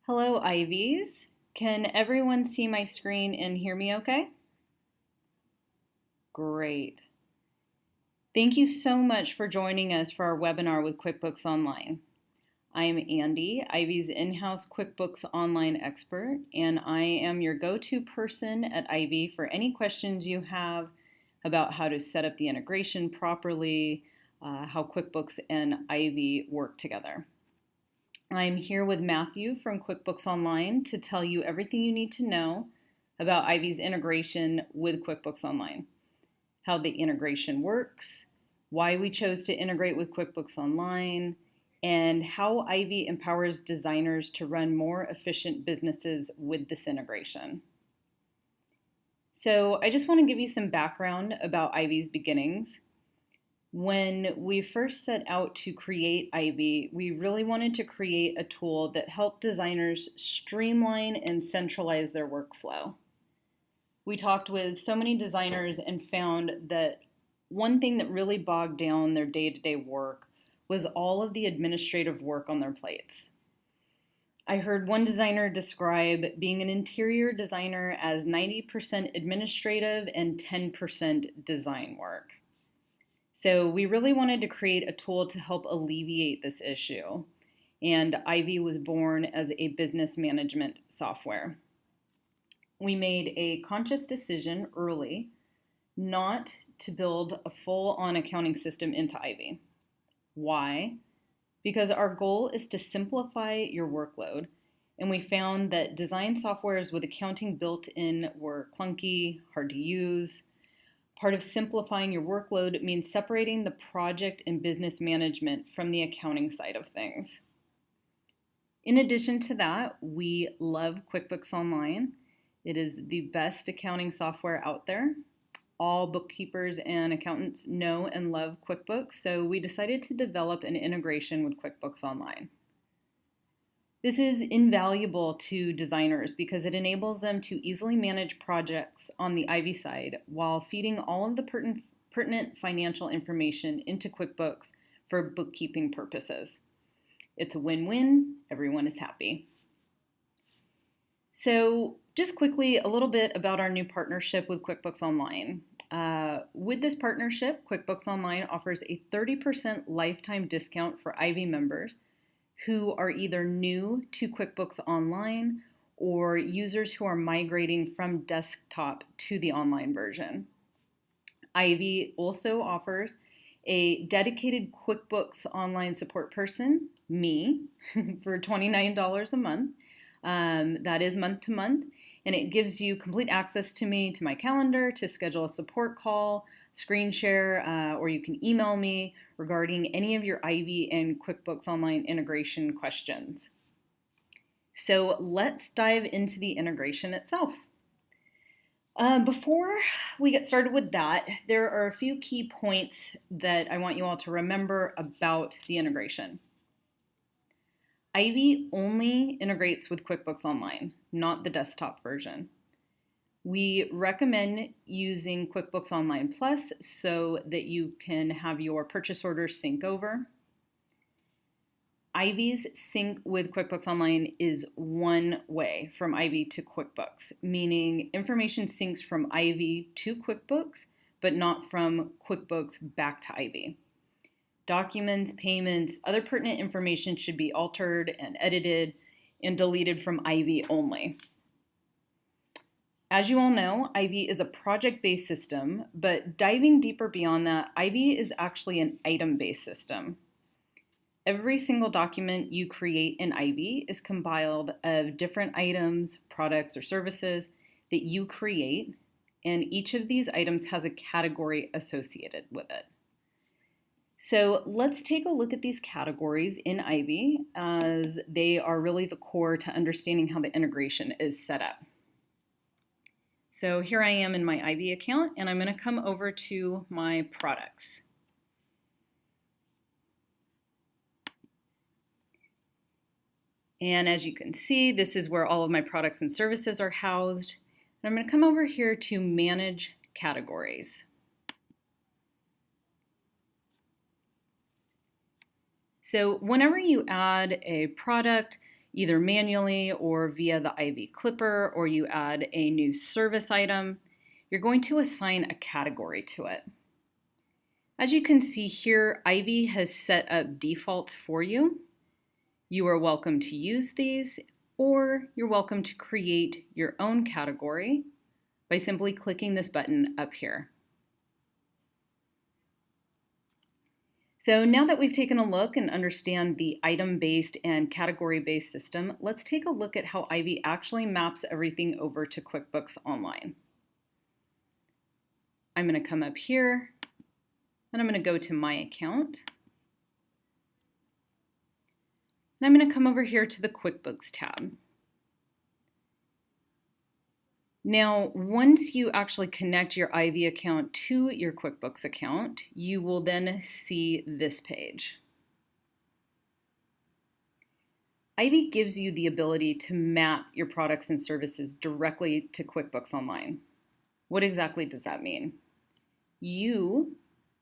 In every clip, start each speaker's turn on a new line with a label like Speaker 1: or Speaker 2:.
Speaker 1: Hello, Ivies. Can everyone see my screen and hear me okay? Great. Thank you so much for joining us for our webinar with QuickBooks Online. I'm Andie, Ivy's in-house QuickBooks Online expert, and I am your go-to person at Ivy for any questions you have about how to set up the integration properly, how QuickBooks and Ivy work together. I'm here with Matthew from QuickBooks Online to tell you everything you need to know about Ivy's integration with QuickBooks Online, how the integration works, why we chose to integrate with QuickBooks Online, and how Ivy empowers designers to run more efficient businesses with this integration. So I just want to give you some background about Ivy's beginnings. When we first set out to create Ivy, we really wanted to create a tool that helped designers streamline and centralize their workflow. We talked with so many designers and found that one thing that really bogged down their day-to-day work was all of the administrative work on their plates. I heard one designer describe being an interior designer as 90% administrative and 10% design work. So we really wanted to create a tool to help alleviate this issue, and Ivy was born as a business management software. We made a conscious decision early not to build a full-on accounting system into Ivy. Why? Because our goal is to simplify your workload, and we found that design softwares with accounting built in were clunky, hard to use. Part of simplifying your workload means separating the project and business management from the accounting side of things. In addition to that, we love QuickBooks Online. It is the best accounting software out there. All bookkeepers and accountants know and love QuickBooks, so we decided to develop an integration with QuickBooks Online. This is invaluable to designers because it enables them to easily manage projects on the Ivy side while feeding all of the pertinent financial information into QuickBooks for bookkeeping purposes. It's a win-win, everyone is happy. So just quickly, a little bit about our new partnership with QuickBooks Online. With this partnership, QuickBooks Online offers a 30% lifetime discount for Ivy members who are either new to QuickBooks Online or users who are migrating from desktop to the online version. Ivy also offers a dedicated QuickBooks Online support person, me, for $29 a month. That is month to month, and it gives you complete access to me, to my calendar, to schedule a support call, screen share, or you can email me regarding any of your Ivy and QuickBooks Online integration questions. So let's dive into the integration itself. Before we get started with that, there are a few key points that I want you all to remember about the integration. Ivy only integrates with QuickBooks Online, not the desktop version. We recommend using QuickBooks Online Plus so that you can have your purchase orders sync over. Ivy's sync with QuickBooks Online is one way from Ivy to QuickBooks, meaning information syncs from Ivy to QuickBooks, but not from QuickBooks back to Ivy. Documents, payments, other pertinent information should be altered and edited and deleted from Ivy only. As you all know, Ivy is a project-based system, but diving deeper beyond that, Ivy is actually an item-based system. Every single document you create in Ivy is compiled of different items, products, or services that you create, and each of these items has a category associated with it. So let's take a look at these categories in Ivy as they are really the core to understanding how the integration is set up. So here I am in my Ivy account, and I'm going to come over to my products. And as you can see, this is where all of my products and services are housed. And I'm going to come over here to Manage Categories. So whenever you add a product, either manually or via the Ivy Clipper, or you add a new service item, you're going to assign a category to it. As you can see here, Ivy has set up defaults for you. You are welcome to use these, or you're welcome to create your own category by simply clicking this button up here. So now that we've taken a look and understand the item-based and category-based system, let's take a look at how Ivy actually maps everything over to QuickBooks Online. I'm going to come up here, and I'm going to go to My Account. And I'm going to come over here to the QuickBooks tab. Now, once you actually connect your Ivy account to your QuickBooks account, you will then see this page. Ivy gives you the ability to map your products and services directly to QuickBooks Online. What exactly does that mean? You,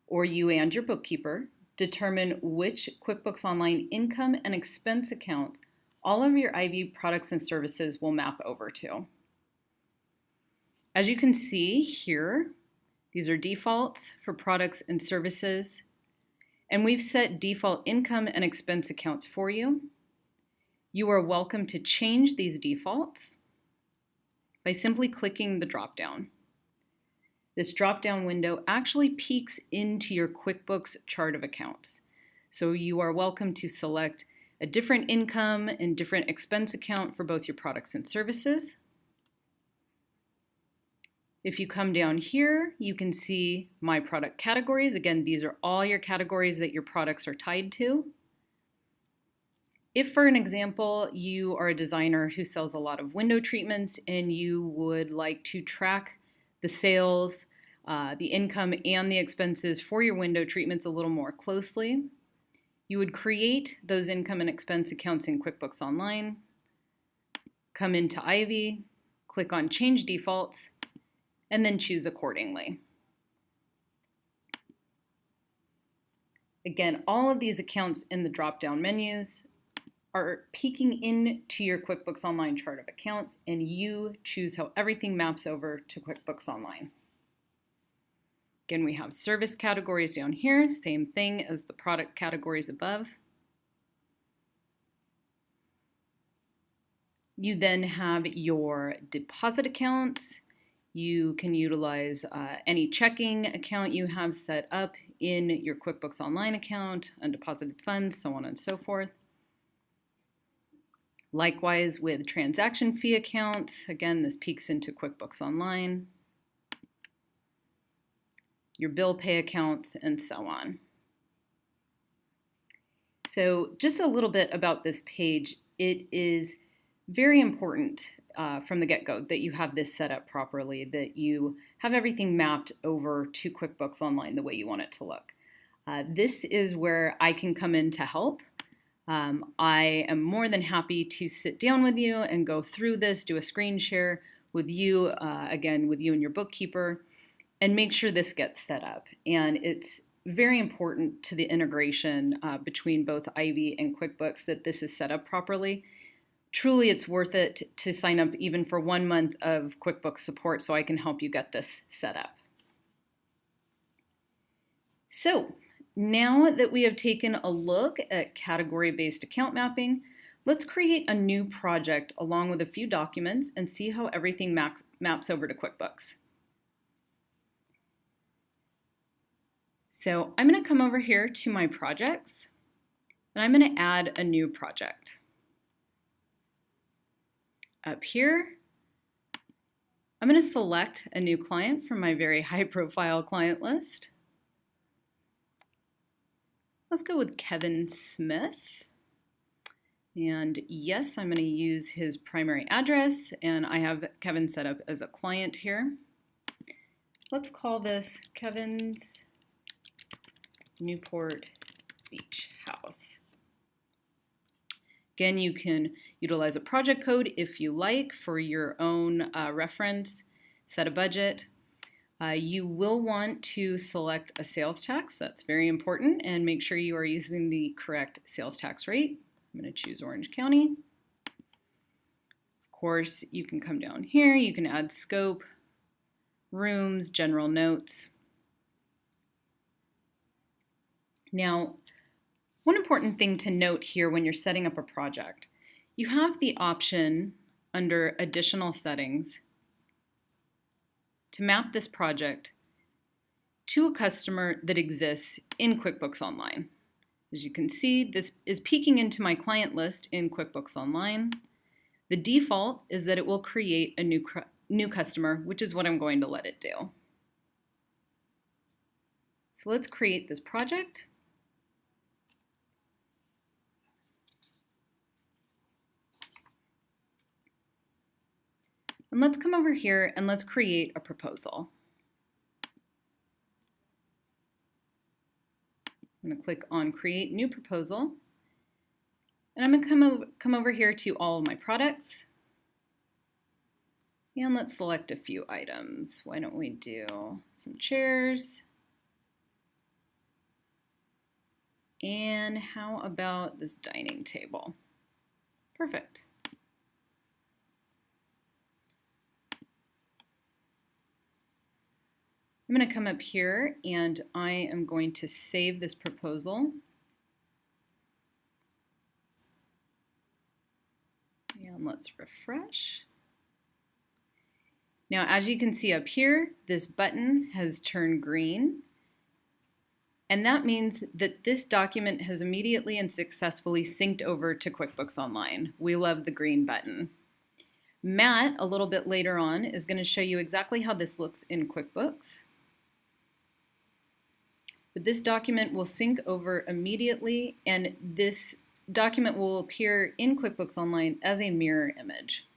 Speaker 1: or you and your bookkeeper, determine which QuickBooks Online income and expense accounts all of your Ivy products and services will map over to. As you can see here, these are defaults for products and services, and we've set default income and expense accounts for you. You are welcome to change these defaults by simply clicking the drop-down. This drop-down window actually peeks into your QuickBooks chart of accounts. So you are welcome to select a different income and different expense account for both your products and services. If you come down here, you can see My Product Categories. Again, these are all your categories that your products are tied to. If, for an example, you are a designer who sells a lot of window treatments and you would like to track the sales, the income, and the expenses for your window treatments a little more closely, you would create those income and expense accounts in QuickBooks Online, come into Ivy, click on Change Defaults, and then choose accordingly. Again, all of these accounts in the drop-down menus are peeking into your QuickBooks Online chart of accounts, and you choose how everything maps over to QuickBooks Online. Again, we have service categories down here, same thing as the product categories above. You then have your deposit accounts. You can utilize any checking account you have set up in your QuickBooks Online account, undeposited funds, so on and so forth. Likewise with transaction fee accounts, again, this peeks into QuickBooks Online, your bill pay accounts, and so on. So just a little bit about this page. It is very important from the get-go that you have this set up properly, that you have everything mapped over to QuickBooks Online the way you want it to look. This is where I can come in to help. I am more than happy to sit down with you and go through this, do a screen share with you, again, with you and your bookkeeper, and make sure this gets set up. And it's very important to the integration between both Ivy and QuickBooks that this is set up properly. Truly, it's worth it to sign up even for 1 month of QuickBooks support so I can help you get this set up. So now that we have taken a look at category-based account mapping, let's create a new project along with a few documents and see how everything maps over to QuickBooks. So I'm going to come over here to my projects, and I'm going to add a new project. Up here, I'm going to select a new client from my very high-profile client list. Let's go with Kevin Smith. And yes, I'm going to use his primary address, and I have Kevin set up as a client here. Let's call this Kevin's Newport Beach House. Again, you can utilize a project code if you like for your own reference, set a budget. You will want to select a sales tax. That's very important, and make sure you are using the correct sales tax rate. I'm going to choose Orange County. course, you can come down here, you can add scope, rooms, general notes. Now, one important thing to note here when you're setting up a project, you have the option under additional settings to map this project to a customer that exists in QuickBooks Online. As you can see, this is peeking into my client list in QuickBooks Online. The default is that it will create a new customer, which is what I'm going to let it do. So let's create this project. And let's come over here and let's create a proposal. I'm going to click on Create New Proposal. And I'm going to come over here to all of my products. And let's select a few items. Why don't we do some chairs? And how about this dining table? Perfect. I'm going to come up here and I am going to save this proposal. And let's refresh. Now, as you can see up here, this button has turned green. And that means that this document has immediately and successfully synced over to QuickBooks Online. We love the green button. Matt, a little bit later on, is going to show you exactly how this looks in QuickBooks. But this document will sync over immediately, and this document will appear in QuickBooks Online as a mirror image.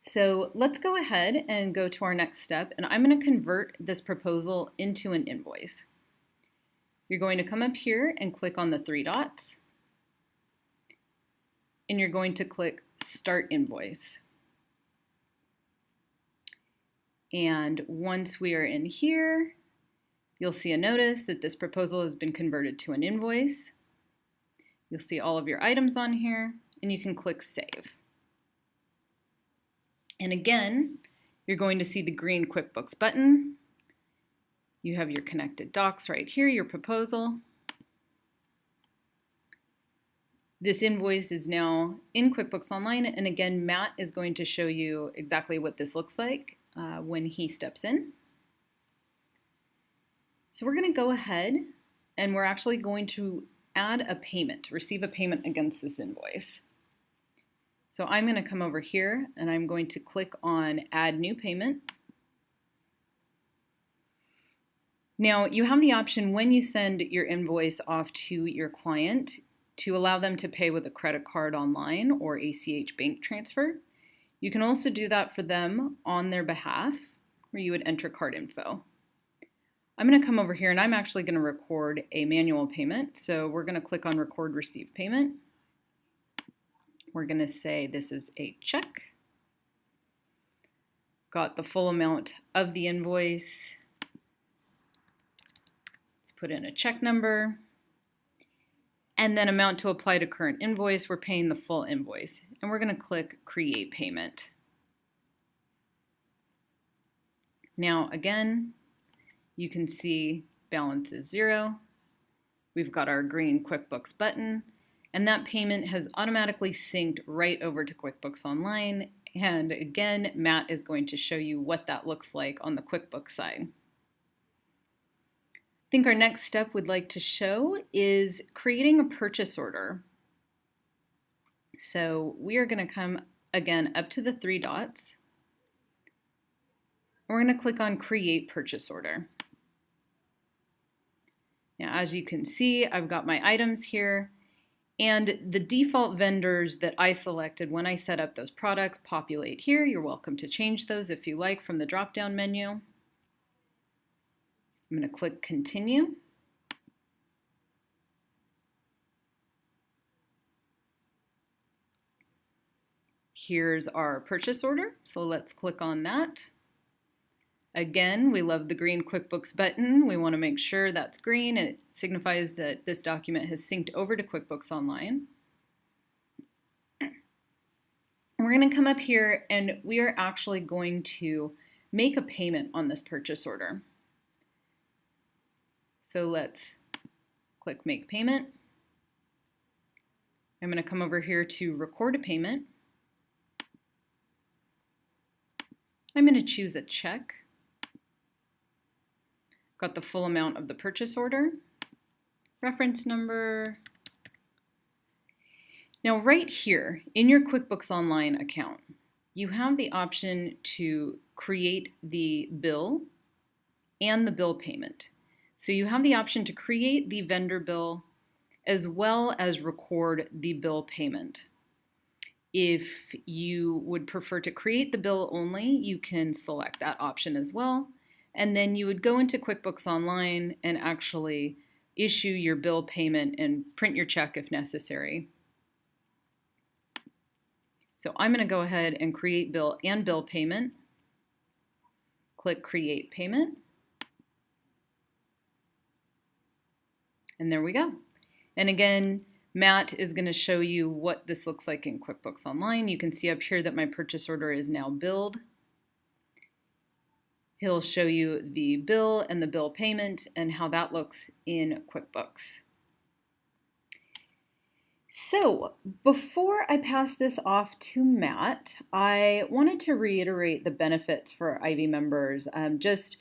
Speaker 1: So let's go ahead and go to our next step, and I'm going to convert this proposal into an invoice. You're going to come up here and click on the three dots, and you're going to click Start Invoice. And once we are in here, you'll see a notice that this proposal has been converted to an invoice. You'll see all of your items on here, and you can click Save. And again, you're going to see the green QuickBooks button. You have your connected docs right here, your proposal. This invoice is now in QuickBooks Online, and again, Matt is going to show you exactly what this looks like when he steps in. So we're going to go ahead and we're actually going to add a payment, receive a payment against this invoice. So I'm going to come over here and I'm going to click on Add New Payment. Now you have the option when you send your invoice off to your client to allow them to pay with a credit card online or ACH bank transfer. You can also do that for them on their behalf, where you would enter card info. I'm going to come over here and I'm actually going to record a manual payment. So we're going to click on Record Receive Payment. We're going to say this is a check. Got the full amount of the invoice. Let's put in a check number. And then amount to apply to current invoice. We're paying the full invoice. And we're going to click Create Payment. Now again, you can see balance is 0. We've got our green QuickBooks button, and that payment has automatically synced right over to QuickBooks Online. And again, Matt is going to show you what that looks like on the QuickBooks side. I think our next step we'd like to show is creating a purchase order. So we are going to come again up to the three dots. We're going to click on Create Purchase Order. Now, as you can see, I've got my items here, and the default vendors that I selected when I set up those products populate here. You're welcome to change those if you like from the drop-down menu. I'm going to click Continue. Here's our purchase order, so let's click on that. Again, we love the green QuickBooks button. We want to make sure that's green. It signifies that this document has synced over to QuickBooks Online. we're going to come up here and we are actually going to make a payment on this purchase order. So let's click Make Payment. I'm going to come over here to Record a Payment. I'm going to choose a check. Got the full amount of the purchase order, reference number. Now right here in your QuickBooks Online account, you have the option to create the bill and the bill payment. So you have the option to create the vendor bill as well as record the bill payment. If you would prefer to create the bill only, you can select that option as well. And then you would go into QuickBooks Online and actually issue your bill payment and print your check if necessary. So I'm going to go ahead and create bill and bill payment. Click Create Payment. And there we go. And again, Matt is going to show you what this looks like in QuickBooks Online. You can see up here that my purchase order is now billed. He'll show you the bill and the bill payment and how that looks in QuickBooks. So before I pass this off to Matt, I wanted to reiterate the benefits for Ivy members, just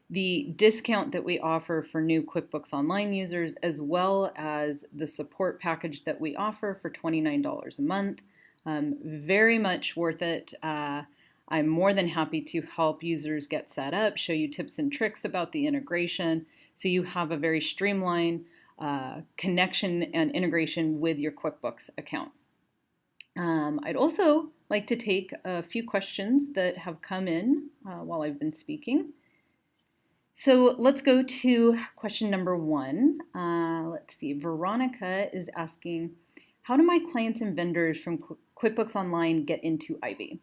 Speaker 1: the discount that we offer for new QuickBooks Online users, as well as the support package that we offer for $29 a month. Very much worth it. I'm more than happy to help users get set up, show you tips and tricks about the integration, so you have a very streamlined connection and integration with your QuickBooks account. I'd also like to take a few questions that have come in while I've been speaking. So let's go to question number 1. Let's see, Veronica is asking, how do my clients and vendors from QuickBooks Online get into Ivy?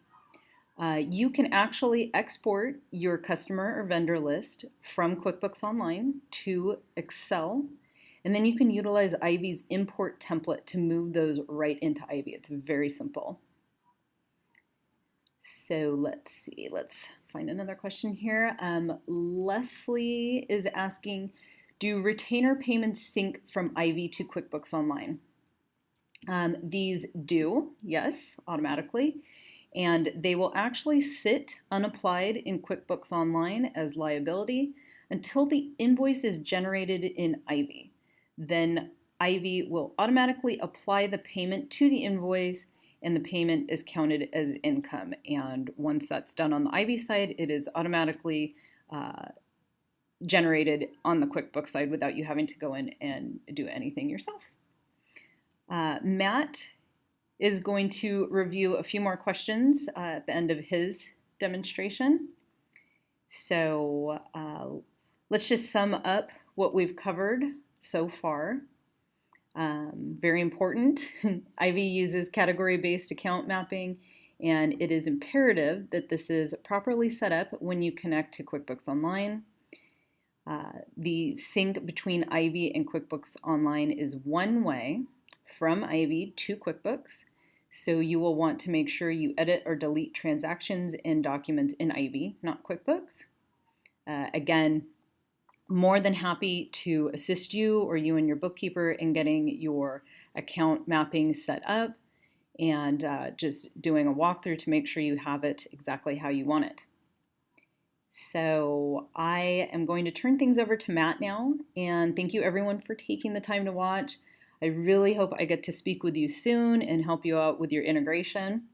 Speaker 1: You can actually export your customer or vendor list from QuickBooks Online to Excel, and then you can utilize Ivy's import template to move those right into Ivy. It's very simple. So let's see, let's find another question here. Leslie is asking, do retainer payments sync from Ivy to QuickBooks Online? These do, yes, automatically. And they will actually sit unapplied in QuickBooks Online as liability until the invoice is generated in Ivy. Then Ivy will automatically apply the payment to the invoice and the payment is counted as income. And once that's done on the Ivy side, it is automatically generated on the QuickBooks side without you having to go in and do anything yourself. Matt is going to review a few more questions at the end of his demonstration. So let's just sum up what we've covered so far. Very important, Ivy uses category-based account mapping, and it is imperative that this is properly set up when you connect to QuickBooks Online. The sync between Ivy and QuickBooks Online is one way from Ivy to QuickBooks. So you will want to make sure you edit or delete transactions and documents in Ivy, not QuickBooks. Again, more than happy to assist you or you and your bookkeeper in getting your account mapping set up and just doing a walkthrough to make sure you have it exactly how you want it. So I am going to turn things over to Matt now, and thank you everyone for taking the time to watch. I really hope I get to speak with you soon and help you out with your integration.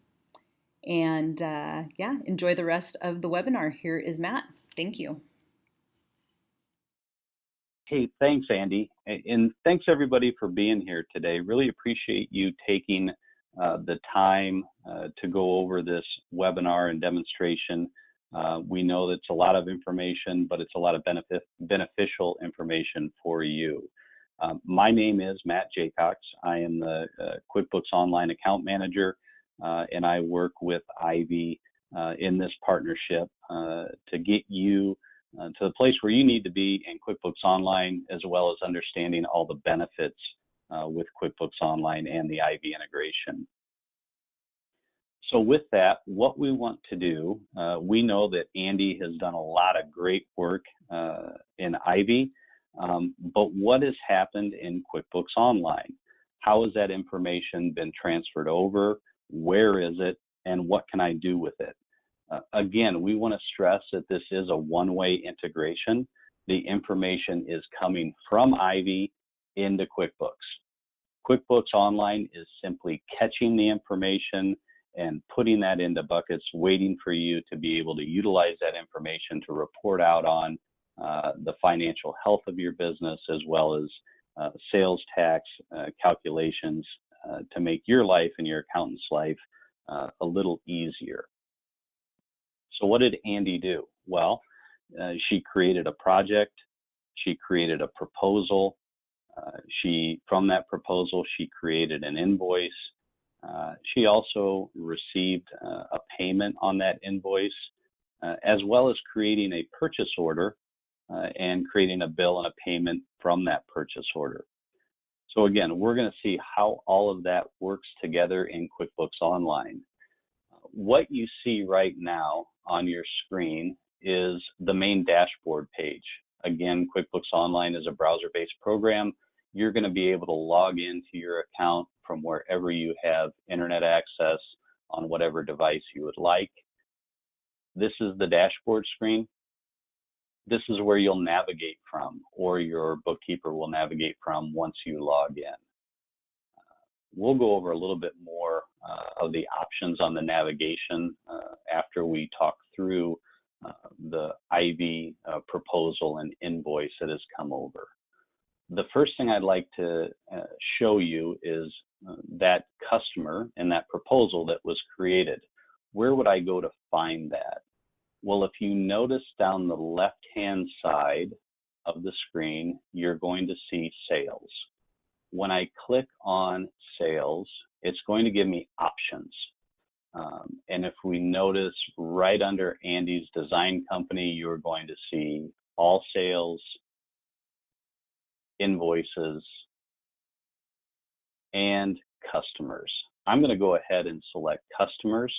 Speaker 1: And yeah, enjoy the rest of the webinar. Here is Matt. Thank you.
Speaker 2: Hey, thanks, Andie. And thanks everybody for being here today. Really appreciate you taking the time to go over this webinar and demonstration. We know that it's a lot of information, but it's a lot of beneficial information for you. My name is Matt Jacocks. I am the QuickBooks Online account manager, and I work with Ivy in this partnership to get you to the place where you need to be in QuickBooks Online, as well as understanding all the benefits with QuickBooks Online and the Ivy integration. So with that, what we want to do, we know that Andie has done a lot of great work in Ivy, but what has happened in QuickBooks Online? How has that information been transferred over? Where is it? And what can I do with it? Again, we want to stress that this is a one-way integration. The information is coming from Ivy into QuickBooks. QuickBooks Online is simply catching the information and putting that into buckets, waiting for you to be able to utilize that information to report out on the financial health of your business, as well as sales tax calculations to make your life and your accountant's life a little easier. So what did Andie do? Well, she created a project, she created a proposal, from that proposal, she created an invoice. She also received a payment on that invoice, as well as creating a purchase order and creating a bill and a payment from that purchase order. So again, we're going to see how all of that works together in QuickBooks Online. What you see right now on your screen is the main dashboard page. Again, QuickBooks Online is a browser-based program. You're going to be able to log into your account from wherever you have internet access on whatever device you would like. This is the dashboard screen. This is where you'll navigate from, or your bookkeeper will navigate from once you log in. We'll go over a little bit more of the options on the navigation after we talk through the Ivy proposal and invoice that has come over. The first thing I'd like to show you is that customer and that proposal that was created. Where would I go to find that? Well, if you notice down the left-hand side of the screen, you're going to see sales. When I click on sales, it's going to give me options. And if we notice right under Andie's design company, you're going to see all sales, invoices, and customers. I'm going to go ahead and select customers.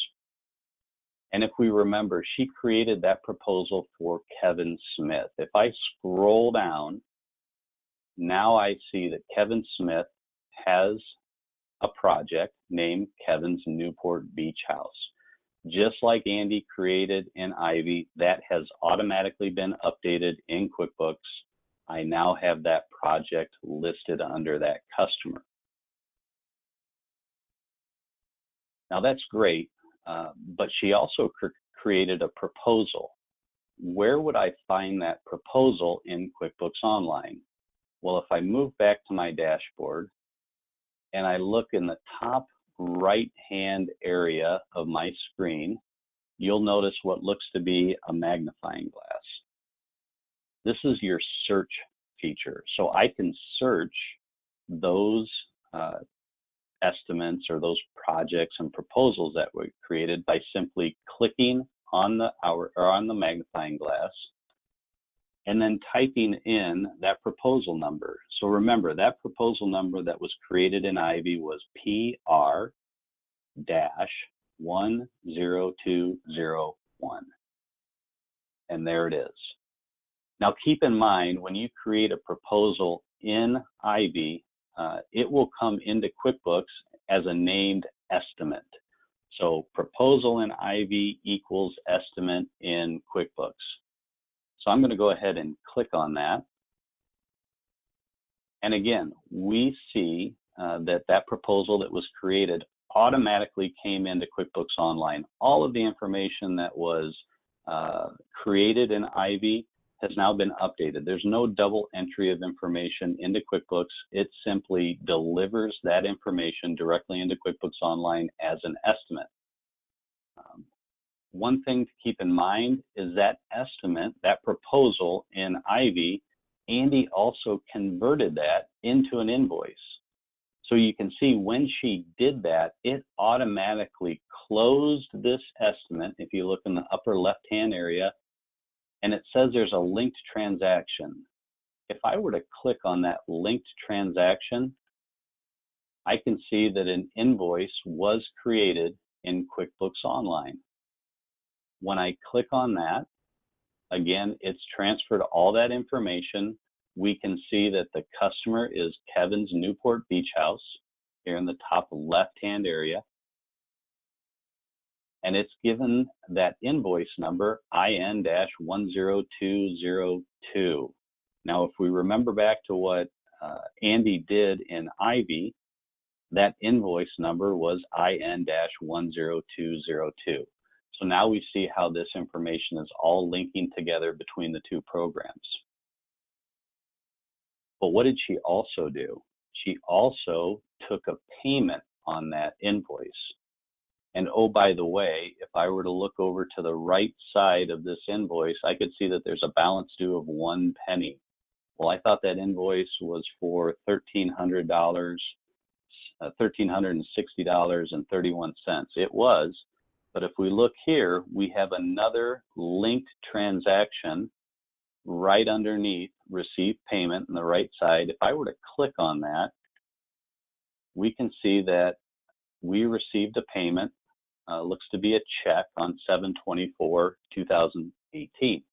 Speaker 2: And if we remember, she created that proposal for Kevin Smith. If I scroll down, now I see that Kevin Smith has a project named Kevin's Newport Beach House. Just like Andie created in Ivy, that has automatically been updated in QuickBooks. I now have that project listed under that customer. Now that's great, but she also created a proposal. Where would I find that proposal in QuickBooks Online? Well, if I move back to my dashboard and I look in the top right-hand area of my screen, you'll notice what looks to be a magnifying glass. This is your search feature. So I can search those estimates or those projects and proposals that were created by simply clicking on the magnifying glass and then typing in that proposal number. So remember, that proposal number that was created in Ivy was PR-10201. And there it is. Now keep in mind, when you create a proposal in Ivy, it will come into QuickBooks as a named estimate. So proposal in Ivy equals estimate in QuickBooks. So I'm going to go ahead and click on that. And again, we see that proposal that was created automatically came into QuickBooks Online. All of the information that was created in Ivy has now been updated. There's no double entry of information into QuickBooks. It simply delivers that information directly into QuickBooks Online as an estimate. One thing to keep in mind is that estimate, that proposal in Ivy, Andie also converted that into an invoice. So you can see when she did that, it automatically closed this estimate. If you look in the upper left-hand area, and it says there's a linked transaction. If I were to click on that linked transaction, I can see that an invoice was created in QuickBooks Online. When I click on that, again, it's transferred all that information. We can see that the customer is Kevin's Newport Beach House here in the top left-hand area. And it's given that invoice number IN-10202. Now, if we remember back to what Andie did in Ivy, that invoice number was IN-10202. So now we see how this information is all linking together between the two programs. But what did she also do? She also took a payment on that invoice. And oh, by the way, if I were to look over to the right side of this invoice, I could see that there's a balance due of 1 penny. Well, I thought that invoice was for $1,360.31. It was, but if we look here, we have another linked transaction right underneath receive payment on the right side. If I were to click on that, we can see that we received a payment, looks to be a check on 7/24/2018.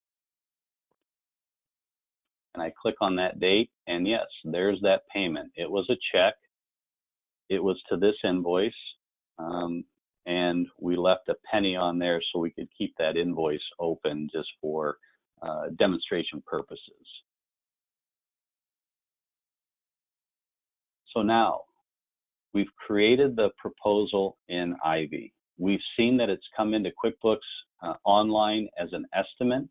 Speaker 2: And I click on that date, and yes, there's that payment. It was a check. It was to this invoice, and we left a penny on there so we could keep that invoice open just for demonstration purposes. So now, we've created the proposal in Ivy. We've seen that it's come into QuickBooks Online as an estimate.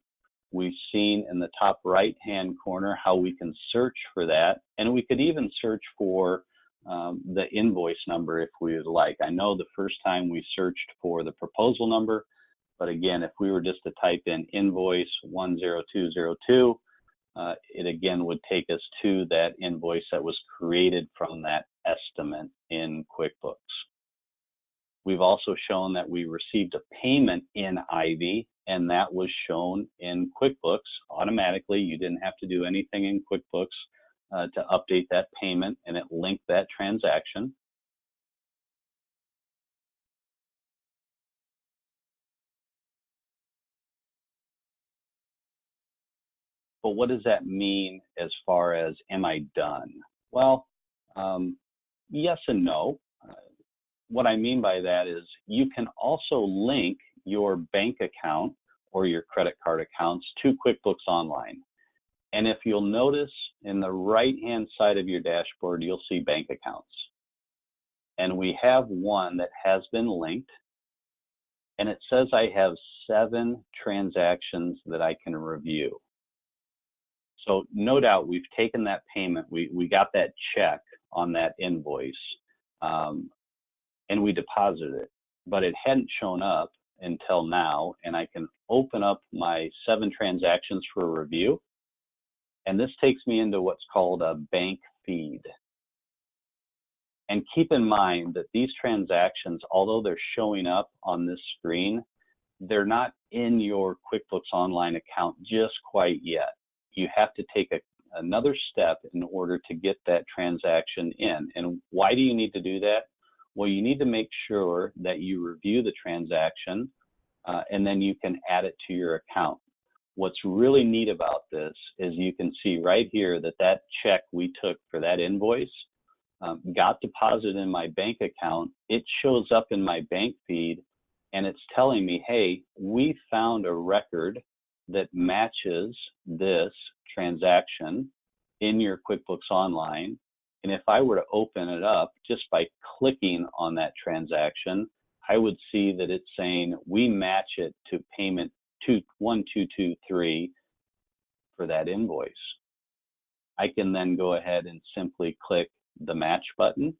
Speaker 2: We've seen in the top right-hand corner how we can search for that, and we could even search for the invoice number if we would like. I know the first time we searched for the proposal number, but again, if we were just to type in invoice 10202, it again would take us to that invoice that was created from that estimate in QuickBooks. We've also shown that we received a payment in Ivy, and that was shown in QuickBooks automatically. You didn't have to do anything in QuickBooks to update that payment, and it linked that transaction. But what does that mean as far as am I done? Well, yes and no. What I mean by that is you can also link your bank account or your credit card accounts to QuickBooks Online. And if you'll notice in the right-hand side of your dashboard, you'll see bank accounts. And we have one that has been linked, and it says I have 7 transactions that I can review. So no doubt we've taken that payment, we got that check on that invoice, and we deposited it, but it hadn't shown up until now, and I can open up my 7 transactions for a review, and this takes me into what's called a bank feed. And keep in mind that these transactions, although they're showing up on this screen, they're not in your QuickBooks Online account just quite yet. You have to take another step in order to get that transaction in. And why do you need to do that? Well, you need to make sure that you review the transaction and then you can add it to your account. What's really neat about this is you can see right here that that check we took for that invoice got deposited in my bank account. It shows up in my bank feed, and it's telling me, hey, we found a record that matches this transaction in your QuickBooks Online. And if I were to open it up just by clicking on that transaction, I would see that it's saying we match it to payment 1223 for that invoice. I can then go ahead and simply click the match button,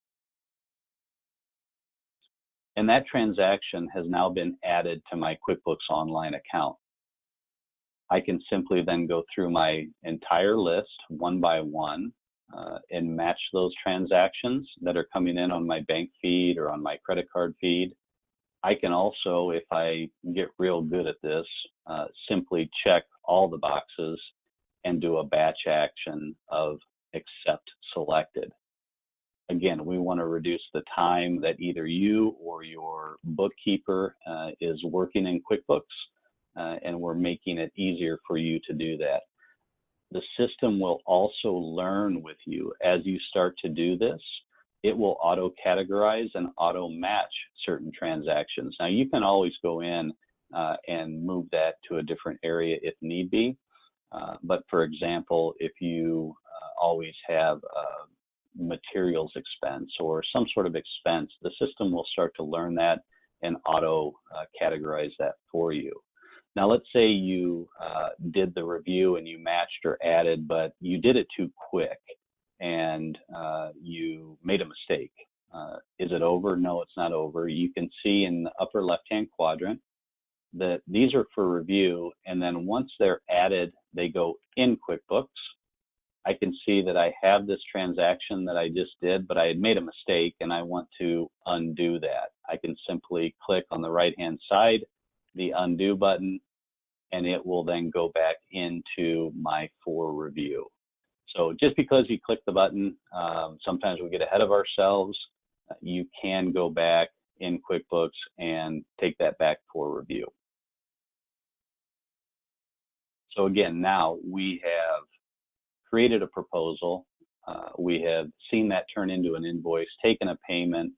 Speaker 2: and that transaction has now been added to my QuickBooks Online account. I can simply then go through my entire list one by one and match those transactions that are coming in on my bank feed or on my credit card feed. I can also, if I get real good at this, simply check all the boxes and do a batch action of accept selected. Again, we want to reduce the time that either you or your bookkeeper is working in QuickBooks, and we're making it easier for you to do that. The system will also learn with you as you start to do this. It will auto-categorize and auto-match certain transactions. Now, you can always go in and move that to a different area if need be. But for example, if you always have materials expense or some sort of expense, the system will start to learn that and auto-categorize that for you. Now, let's say you did the review and you matched or added, but you did it too quick and you made a mistake. Is it over? No, it's not over. You can see in the upper left-hand quadrant that these are for review, and then once they're added, they go in QuickBooks. I can see that I have this transaction that I just did, but I had made a mistake and I want to undo that. I can simply click on the right-hand side, the undo button, and it will then go back into my for review. So just because you click the button, sometimes we get ahead of ourselves. You can go back in QuickBooks and take that back for review. So again, now we have created a proposal. We have seen that turn into an invoice, taken a payment.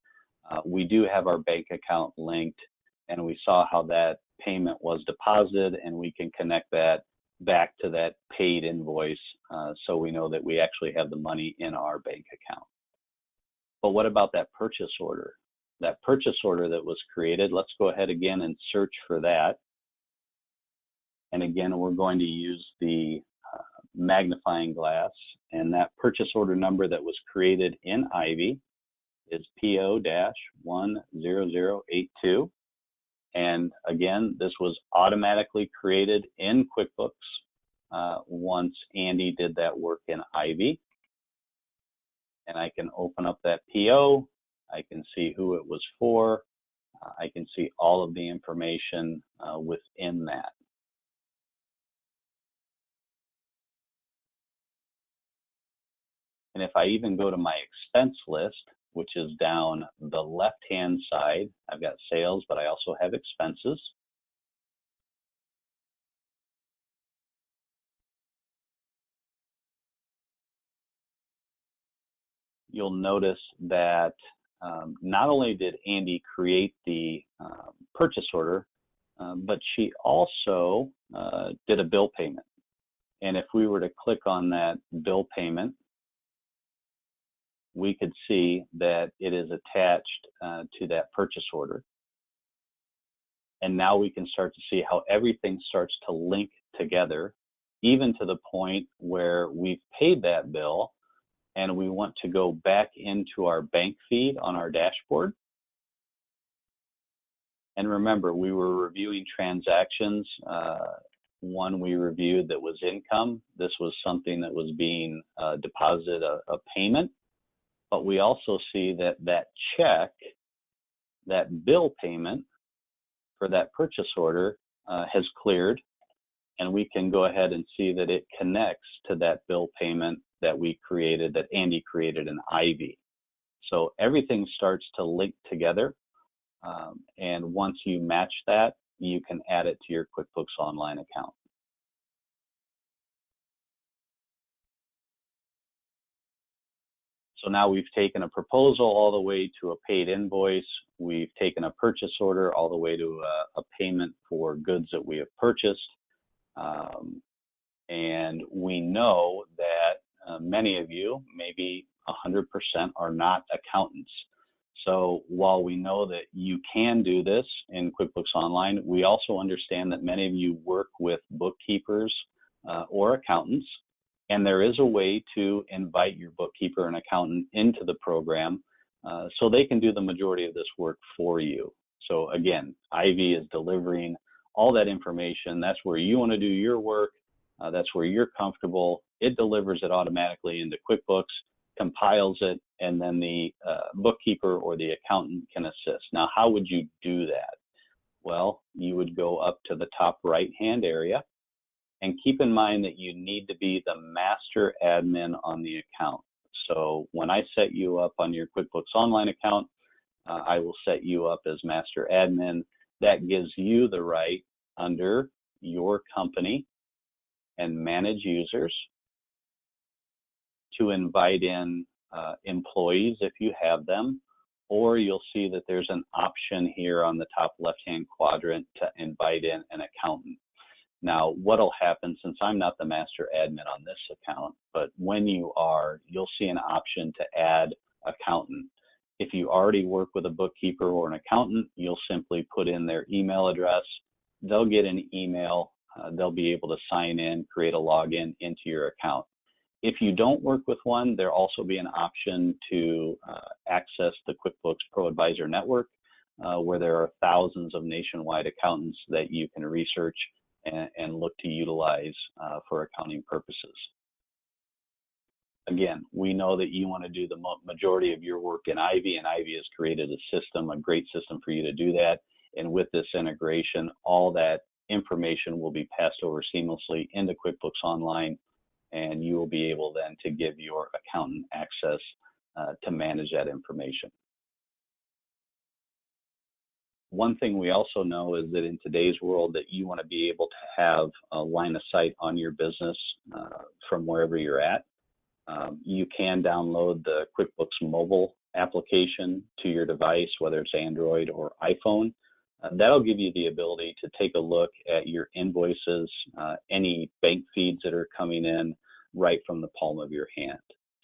Speaker 2: We do have our bank account linked, and we saw how that payment was deposited, and we can connect that back to that paid invoice, so we know that we actually have the money in our bank account. But what about that purchase order? That purchase order that was created, let's go ahead again and search for that. And again, we're going to use the magnifying glass, and that purchase order number that was created in Ivy is PO-10082. And again, this was automatically created in QuickBooks once Andie did that work in Ivy. And I can open up that PO. I can see who it was for. I can see all of the information within that. And if I even go to my expense list, which is down the left-hand side, I've got sales, but I also have expenses. You'll notice that not only did Andie create the purchase order, but she also did a bill payment. And if we were to click on that bill payment, we could see that it is attached to that purchase order. And now we can start to see how everything starts to link together, even to the point where we've paid that bill and we want to go back into our bank feed on our dashboard. And remember, we were reviewing transactions. One we reviewed that was income. This was something that was being deposited, a payment. But we also see that that check, that bill payment for that purchase order has cleared, and we can go ahead and see that it connects to that bill payment that we created, that Andie created in Ivy. So everything starts to link together, and once you match that, you can add it to your QuickBooks Online account. So now we've taken a proposal all the way to a paid invoice. We've taken a purchase order all the way to a payment for goods that we have purchased. And we know that many of you, maybe 100%, are not accountants. So while we know that you can do this in QuickBooks Online, we also understand that many of you work with bookkeepers or accountants. And there is a way to invite your bookkeeper and accountant into the program so they can do the majority of this work for you. So again, Ivy is delivering all that information. That's where you want to do your work. That's where you're comfortable. It delivers it automatically into QuickBooks, compiles it, and then the bookkeeper or the accountant can assist. Now, how would you do that? Well, you would go up to the top right-hand area. And keep in mind that you need to be the master admin on the account. So when I set you up on your QuickBooks Online account, I will set you up as master admin. That gives you the right under your company and manage users to invite in employees if you have them, or you'll see that there's an option here on the top left-hand quadrant to invite in an accountant. Now, what'll happen, since I'm not the master admin on this account, but when you are, you'll see an option to add accountant. If you already work with a bookkeeper or an accountant, you'll simply put in their email address. They'll get an email. They'll be able to sign in, create a login into your account. If you don't work with one, there'll also be an option to access the QuickBooks Pro Advisor Network, where there are thousands of nationwide accountants that you can research and look to utilize for accounting purposes. Again, we know that you want to do the majority of your work in Ivy, and Ivy has created a system, a great system for you to do that. And with this integration, all that information will be passed over seamlessly into QuickBooks Online, and you will be able then to give your accountant access to manage that information. One thing we also know is that in today's world that you want to be able to have a line of sight on your business from wherever you're at. You can download the QuickBooks mobile application to your device, whether it's Android or iPhone. That'll give you the ability to take a look at your invoices, any bank feeds that are coming in right from the palm of your hand.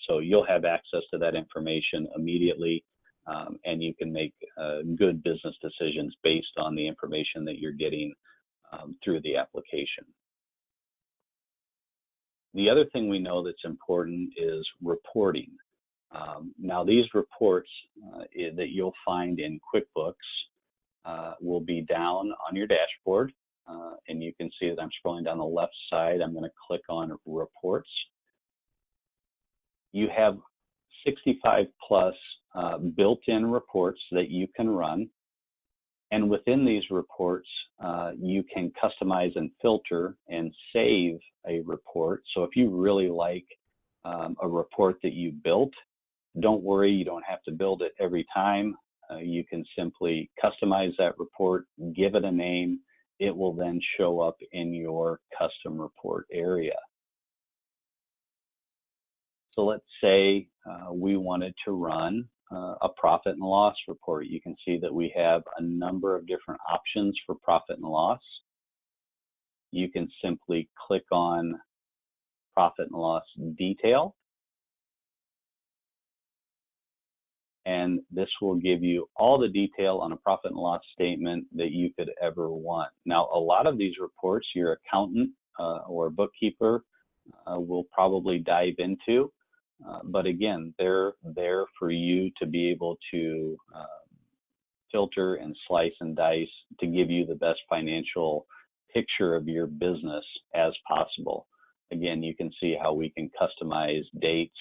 Speaker 2: So you'll have access to that information immediately, and you can make good business decisions based on the information that you're getting through the application. The other thing we know that's important is reporting. Now, these reports that you'll find in QuickBooks will be down on your dashboard, and you can see that I'm scrolling down the left side. I'm going to click on Reports. You have 65 plus built-in reports that you can run. And within these reports, you can customize and filter and save a report. So if you really like a report that you built, don't worry, you don't have to build it every time. You can simply customize that report, give it a name. It will then show up in your custom report area. So let's say we wanted to run a profit and loss report. You can see that we have a number of different options for profit and loss. You can simply click on profit and loss detail, and this will give you all the detail on a profit and loss statement that you could ever want. Now, a lot of these reports your accountant or bookkeeper will probably dive into. But again, they're there for you to be able to filter and slice and dice to give you the best financial picture of your business as possible. Again, you can see how we can customize dates.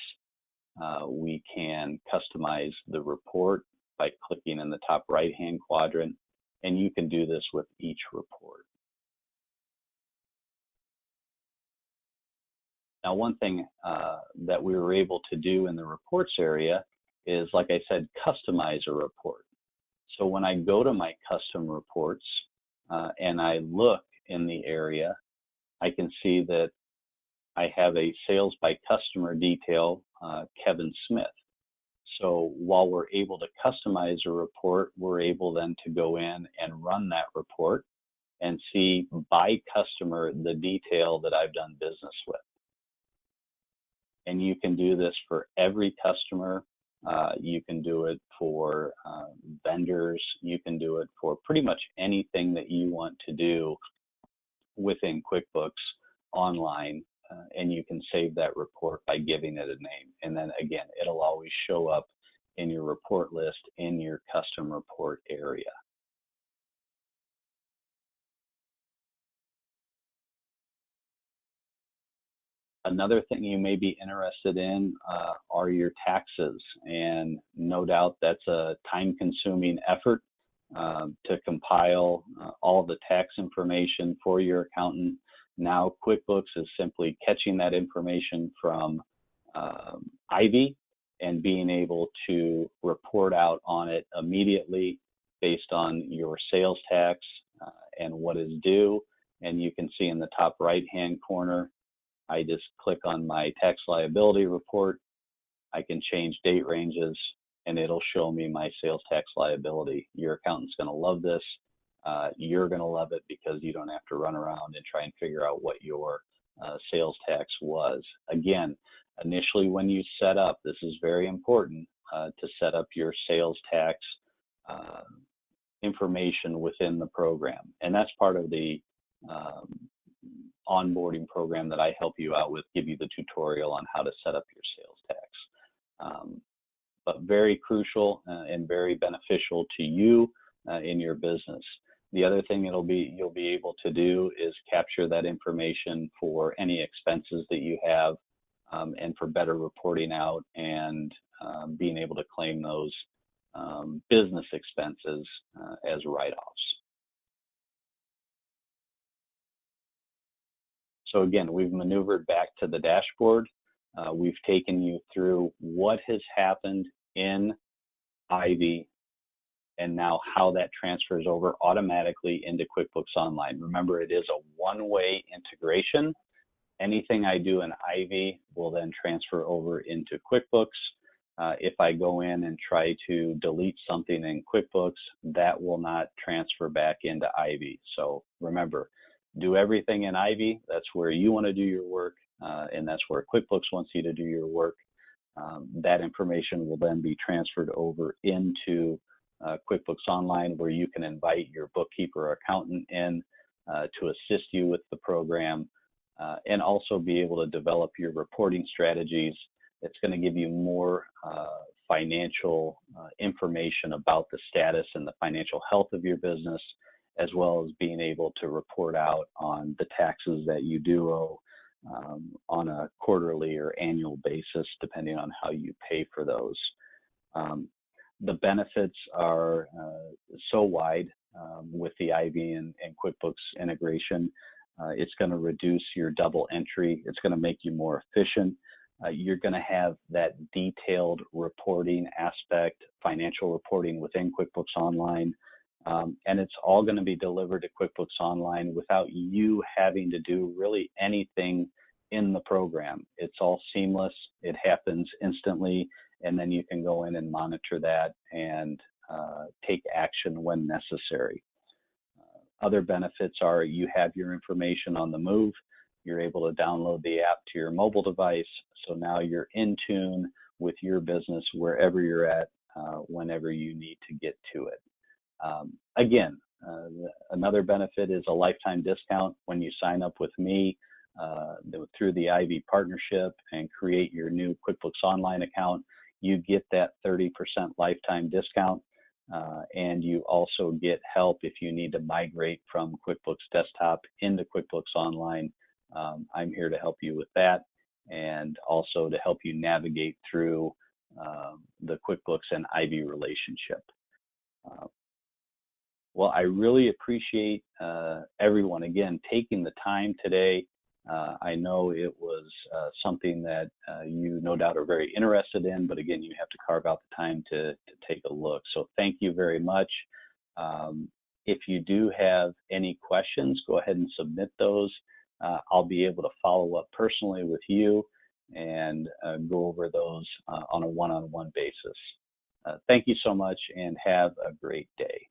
Speaker 2: We can customize the report by clicking in the top right-hand quadrant, and you can do this with each report. Now, one thing that we were able to do in the reports area is, like I said, customize a report. So when I go to my custom reports and I look in the area, I can see that I have a sales by customer detail, Kevin Smith. So while we're able to customize a report, we're able then to go in and run that report and see by customer the detail that I've done business with. And you can do this for every customer. You can do it for vendors. You can do it for pretty much anything that you want to do within QuickBooks Online. And you can save that report by giving it a name. And then again, it'll always show up in your report list in your custom report area. Another thing you may be interested in are your taxes, and no doubt that's a time-consuming effort to compile all the tax information for your accountant. Now QuickBooks is simply catching that information from Ivy and being able to report out on it immediately based on your sales tax and what is due. And you can see in the top right-hand corner, I just click on my tax liability report. I can change date ranges, and it'll show me my sales tax liability. Your accountant's going to love this. You're going to love it because you don't have to run around and try and figure out what your sales tax was. Again, initially when you set up, this is very important to set up your sales tax information within the program. And that's part of the onboarding program that I help you out with, give you the tutorial on how to set up your sales tax. But very crucial and very beneficial to you in your business. The other thing you'll be able to do is capture that information for any expenses that you have and for better reporting out and being able to claim those business expenses as write-offs. So again, we've maneuvered back to the dashboard. We've taken you through what has happened in Ivy and now how that transfers over automatically into QuickBooks Online. Remember, it is a one-way integration. Anything I do in Ivy will then transfer over into QuickBooks. If I go in and try to delete something in QuickBooks, that will not transfer back into Ivy. So remember, do everything in Ivy. That's where you want to do your work, and that's where QuickBooks wants you to do your work. That information will then be transferred over into QuickBooks Online, where you can invite your bookkeeper or accountant in to assist you with the program and also be able to develop your reporting strategies. It's going to give you more financial information about the status and the financial health of your business, as well as being able to report out on the taxes that you do owe on a quarterly or annual basis, depending on how you pay for those. The benefits are so wide with the Ivy and QuickBooks integration. It's going to reduce your double entry. It's going to make you more efficient. You're going to have that detailed reporting aspect, financial reporting within QuickBooks Online. And it's all going to be delivered to QuickBooks Online without you having to do really anything in the program. It's all seamless. It happens instantly, and then you can go in and monitor that and take action when necessary. Other benefits are you have your information on the move. You're able to download the app to your mobile device, so now you're in tune with your business wherever you're at, whenever you need to get to it. Again, another benefit is a lifetime discount when you sign up with me through the Ivy partnership and create your new QuickBooks Online account. You get that 30% lifetime discount, and you also get help if you need to migrate from QuickBooks Desktop into QuickBooks Online. I'm here to help you with that, and also to help you navigate through the QuickBooks and Ivy relationship. Well, I really appreciate everyone, again, taking the time today. I know it was something that you no doubt are very interested in, but again, you have to carve out the time to take a look. So thank you very much. If you do have any questions, go ahead and submit those. I'll be able to follow up personally with you and go over those on a one-on-one basis. Thank you so much, and have a great day.